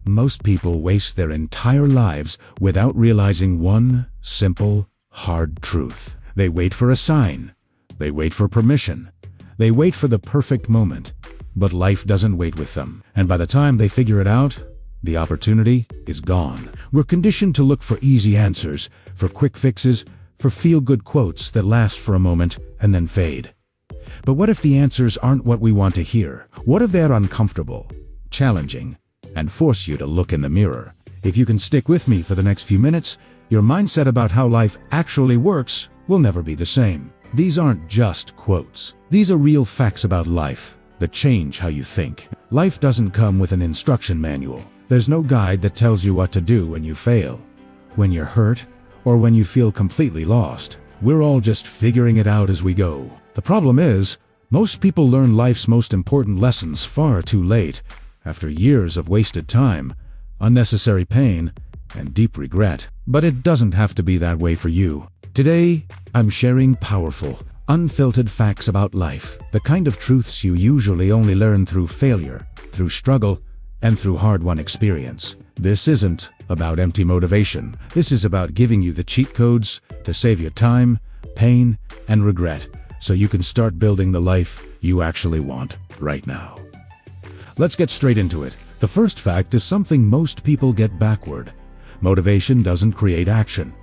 Most people waste their entire lives without realizing one simple, hard truth. They wait for a sign. They wait for permission. They wait for the perfect moment. But life doesn't wait with them. And by the time they figure it out, the opportunity is gone. We're conditioned to look for easy answers, for quick fixes, for feel-good quotes that last for a moment and then fade. But what if the answers aren't what we want to hear? What if they're uncomfortable, challenging, and force you to look in the mirror? If you can stick with me for the next few minutes, your mindset about how life actually works will never be the same. These aren't just quotes. These are real facts about life that change how you think. Life doesn't come with an instruction manual. There's no guide that tells you what to do when you fail, when you're hurt, or when you feel completely lost. We're all just figuring it out as we go. The problem is, most people learn life's most important lessons far too late, after years of wasted time, unnecessary pain, and deep regret. But it doesn't have to be that way for you. Today, I'm sharing powerful, unfiltered facts about life, the kind of truths you usually only learn through failure, through struggle, and through hard-won experience. This isn't about empty motivation. This is about giving you the cheat codes to save you time, pain, and regret, so you can start building the life you actually want right now. Let's get straight into it. The first fact is something most people get backward. Motivation doesn't create action.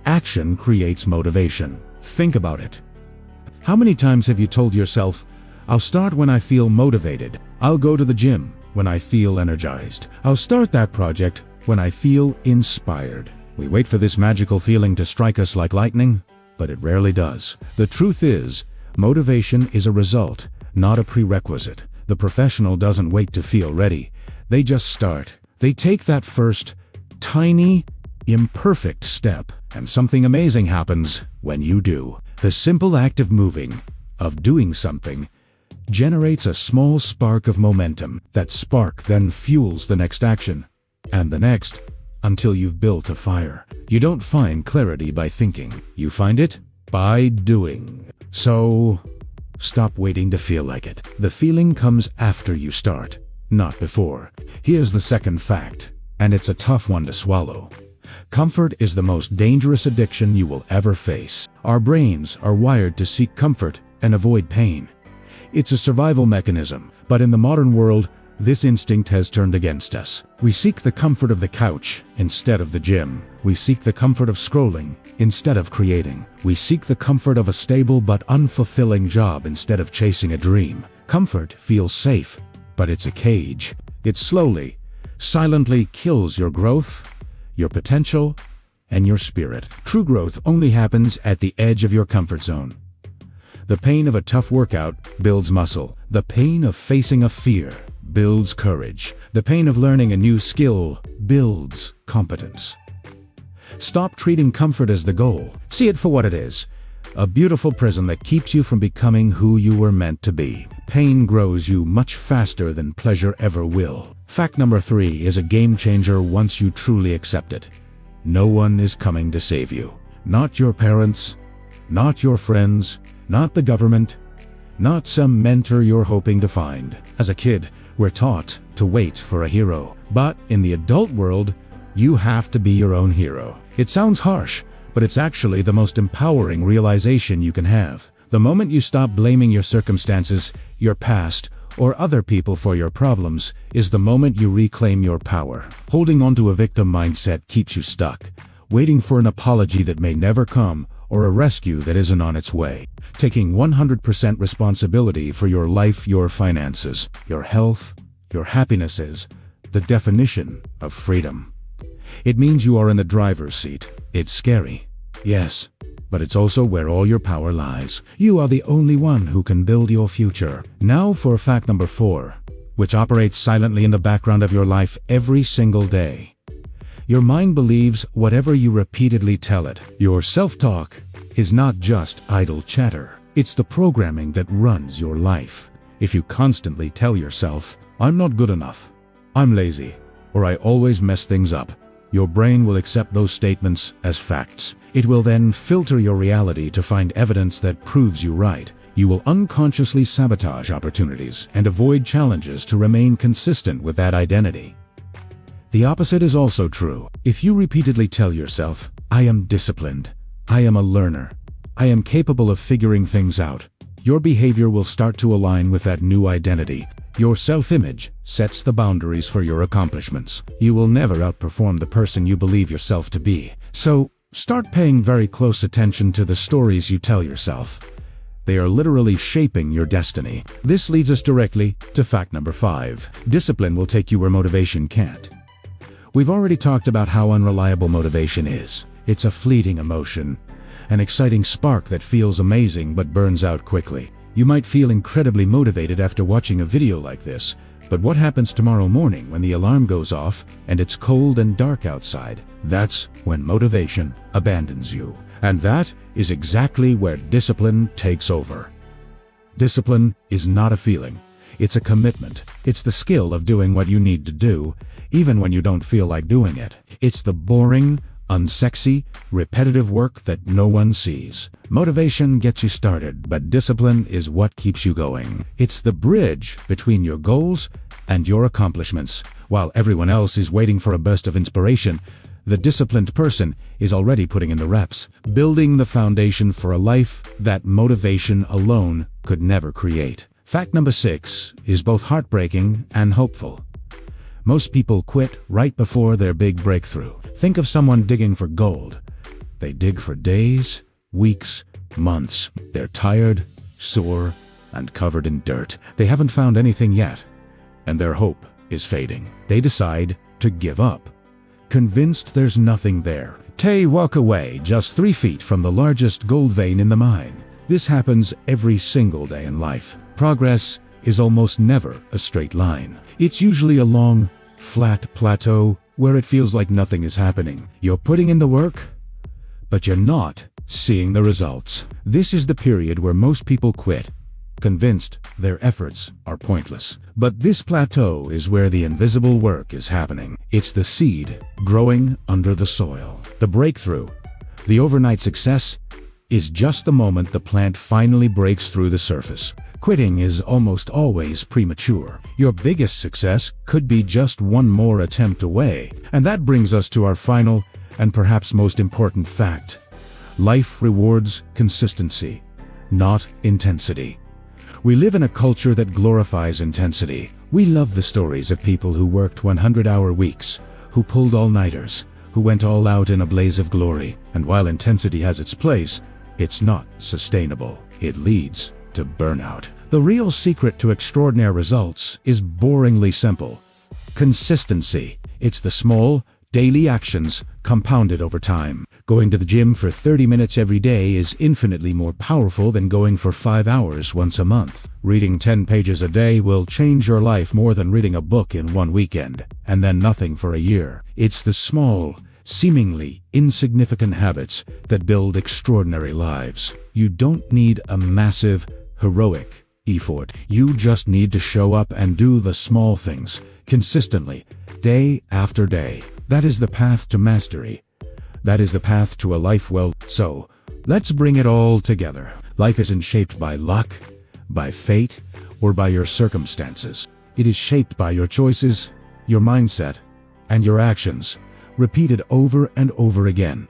Action creates motivation. Think about it. How many times have you told yourself, I'll start when I feel motivated. I'll go to the gym when I feel energized. I'll start that project when I feel inspired. We wait for this magical feeling to strike us like lightning, but it rarely does. The truth is, motivation is a result, not a prerequisite. The professional doesn't wait to feel ready. They just start. They take that first, tiny, imperfect step, and something amazing happens when you do. The simple act of moving, of doing something, generates a small spark of momentum. That spark then fuels the next action, and the next, until you've built a fire. You don't find clarity by thinking. You find it by doing. So, stop waiting to feel like it. The feeling comes after you start, not before. Here's the second fact, and it's a tough one to swallow. Comfort is the most dangerous addiction you will ever face. Our brains are wired to seek comfort and avoid pain. It's a survival mechanism, but in the modern world, this instinct has turned against us. We seek the comfort of the couch instead of the gym. We seek the comfort of scrolling instead of creating. We seek the comfort of a stable but unfulfilling job instead of chasing a dream. Comfort feels safe, but it's a cage. It slowly, silently kills your growth, your potential, and your spirit. True growth only happens at the edge of your comfort zone. The pain of a tough workout builds muscle. The pain of facing a fear builds courage. The pain of learning a new skill builds competence. Stop treating comfort as the goal. See it for what it is. A beautiful prison that keeps you from becoming who you were meant to be. Pain grows you much faster than pleasure ever will. Fact number 3 is a game changer once you truly accept it. No one is coming to save you. Not your parents, not your friends, not the government, not some mentor you're hoping to find. As a kid, we're taught to wait for a hero. But in the adult world, you have to be your own hero. It sounds harsh, but it's actually the most empowering realization you can have. The moment you stop blaming your circumstances, your past, or other people for your problems is the moment you reclaim your power. Holding on to a victim mindset keeps you stuck, waiting for an apology that may never come, or a rescue that isn't on its way. Taking 100% responsibility for your life, your finances, your health, your happiness is the definition of freedom. It means you are in the driver's seat. It's scary, yes, but it's also where all your power lies. You are the only one who can build your future. Now for fact number 4, which operates silently in the background of your life every single day. Your mind believes whatever you repeatedly tell it. Your self-talk is not just idle chatter. It's the programming that runs your life. If you constantly tell yourself, I'm not good enough, I'm lazy, or I always mess things up, your brain will accept those statements as facts. It will then filter your reality to find evidence that proves you right. You will unconsciously sabotage opportunities and avoid challenges to remain consistent with that identity. The opposite is also true. If you repeatedly tell yourself, I am disciplined, I am a learner, I am capable of figuring things out, your behavior will start to align with that new identity. Your self-image sets the boundaries for your accomplishments. You will never outperform the person you believe yourself to be. So, start paying very close attention to the stories you tell yourself. They are literally shaping your destiny. This leads us directly to fact number 5. Discipline will take you where motivation can't. We've already talked about how unreliable motivation is. It's a fleeting emotion, an exciting spark that feels amazing but burns out quickly. You might feel incredibly motivated after watching a video like this, but what happens tomorrow morning when the alarm goes off and it's cold and dark outside? That's when motivation abandons you. And that is exactly where discipline takes over. Discipline is not a feeling. It's a commitment. It's the skill of doing what you need to do, even when you don't feel like doing it. It's the boring, unsexy, repetitive work that no one sees. Motivation gets you started, but discipline is what keeps you going. It's the bridge between your goals and your accomplishments. While everyone else is waiting for a burst of inspiration, the disciplined person is already putting in the reps, building the foundation for a life that motivation alone could never create. Fact number 6 is both heartbreaking and hopeful. Most people quit right before their big breakthrough. Think of someone digging for gold. They dig for days, weeks, months. They're tired, sore, and covered in dirt. They haven't found anything yet, and their hope is fading. They decide to give up, convinced there's nothing there. They walk away just 3 feet from the largest gold vein in the mine. This happens every single day in life. Progress is almost never a straight line. It's usually a long, flat plateau where it feels like nothing is happening. You're putting in the work, but you're not seeing the results. This is the period where most people quit, convinced their efforts are pointless. But this plateau is where the invisible work is happening. It's the seed growing under the soil. The breakthrough, the overnight success, is just the moment the plant finally breaks through the surface. Quitting is almost always premature. Your biggest success could be just one more attempt away. And that brings us to our final and perhaps most important fact. Life rewards consistency, not intensity. We live in a culture that glorifies intensity. We love the stories of people who worked 100-hour weeks, who pulled all-nighters, who went all out in a blaze of glory. And while intensity has its place, it's not sustainable. It leads to burnout. The real secret to extraordinary results is boringly simple. Consistency. It's the small, daily actions compounded over time. Going to the gym for 30 minutes every day is infinitely more powerful than going for 5 hours once a month. Reading 10 pages a day will change your life more than reading a book in one weekend, and then nothing for a year. It's the small, seemingly insignificant habits that build extraordinary lives. You don't need a massive, heroic effort. You just need to show up and do the small things, consistently, day after day. That is the path to mastery. That is the path to a life well. So, let's bring it all together. Life isn't shaped by luck, by fate, or by your circumstances. It is shaped by your choices, your mindset, and your actions, repeated over and over again.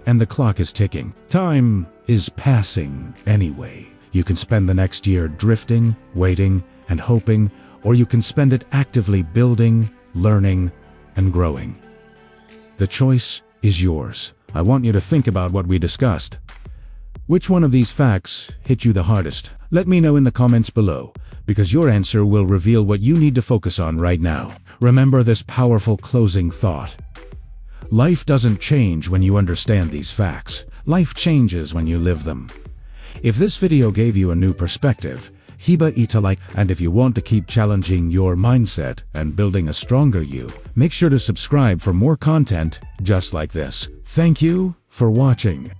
And the clock is ticking. Time is passing anyway. You can spend the next year drifting, waiting, and hoping, or you can spend it actively building, learning, and growing. The choice is yours. I want you to think about what we discussed. Which one of these facts hit you the hardest? Let me know in the comments below, because your answer will reveal what you need to focus on right now. Remember this powerful closing thought. Life doesn't change when you understand these facts. Life changes when you live them. If this video gave you a new perspective, hit a like, and if you want to keep challenging your mindset and building a stronger you, make sure to subscribe for more content just like this. Thank you for watching.